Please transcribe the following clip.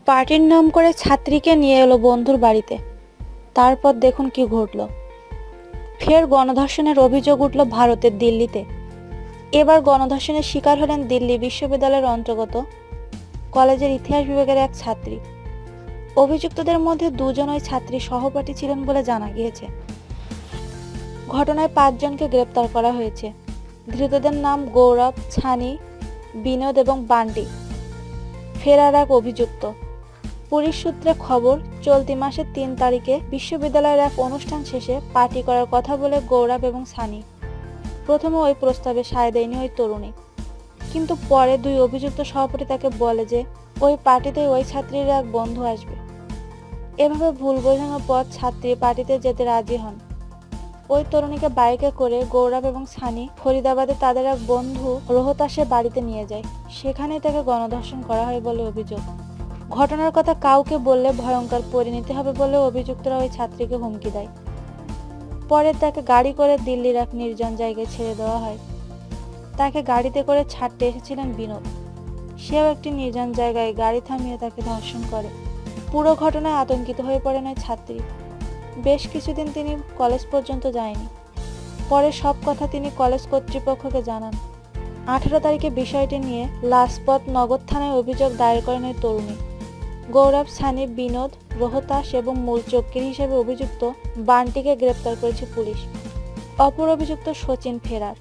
পার্টির নাম করে ছাত্রীকে নিয়ে এলো বন্ধুর বাড়িতে। তারপর দেখুন কি ঘটল। ফের গণধর্ষণের অভিযোগ উঠল ভারতের দিল্লিতে। এবার গণধর্ষণের শিকার হলেন দিল্লি বিশ্ববিদ্যালয়ের অন্তর্গত কলেজের ইতিহাস বিভাগের এক ছাত্রী। অভিযুক্তদের মধ্যে দুজন ওই ছাত্রী সহপাঠী ছিলেন বলে জানা গিয়েছে। ঘটনায় 5 জনকে গ্রেপ্তার করা হয়েছে। ধৃতদের নাম গৌরব, ছানি, বিনোদ এবং বান্টি। ফেরার এক অভিযুক্ত। পুলিশ সূত্রে খবর, চলতি মাসের 3 তারিখে বিশ্ববিদ্যালয়ের এক অনুষ্ঠান শেষে পার্টি করার কথা বলে গৌরব এবং সানি প্রথমে ওই প্রস্তাবে সায় দেয়নি ওই তরুণী। কিন্তু পরে 2 অভিযুক্ত সহপাঠী তাকে বলে যে ওই পার্টিতে ওই ছাত্রীর এক বন্ধু আসবে। এভাবে ভুল বোঝানোর পর ছাত্রী পার্টিতে যেতে রাজি হন। ওই তরুণীকে বাইকে করে গৌরব এবং সানি ফরিদাবাদে তাদের এক বন্ধু রোহতাসের বাড়িতে নিয়ে যায়। সেখানেই তাকে গণধর্ষণ করা হয় বলে অভিযোগ। ঘটনার কথা কাউকে বললে ভয়ঙ্কর পরিণতি হবে বলে অভিযুক্তরা ওই ছাত্রীকে হুমকি দেয়। পরে তাকে গাড়ি করে দিল্লির এক নির্জন জায়গায় ছেড়ে দেওয়া হয়। তাকে গাড়িতে করে ছাড়তে এসেছিলেন বিনোদ। সেও একটি নির্জন জায়গায় গাড়ি থামিয়ে তাকে ধর্ষণ করে। পুরো ঘটনায় আতঙ্কিত হয়ে পড়েন ওই ছাত্রী। বেশ কিছুদিন তিনি কলেজ পর্যন্ত যায়নি। পরে সব কথা তিনি কলেজ কর্তৃপক্ষকে জানান। 18 তারিখে বিষয়টি নিয়ে লাজপত নগর থানায় অভিযোগ দায়ের করেন ওই তরুণী। গৌরব, সানি, বিনোদ, রোহতাস এবং মূল চক্রী হিসেবে অভিযুক্ত বান্টিকে গ্রেপ্তার করেছে পুলিশ। অপর অভিযুক্ত সচিন ফেরার।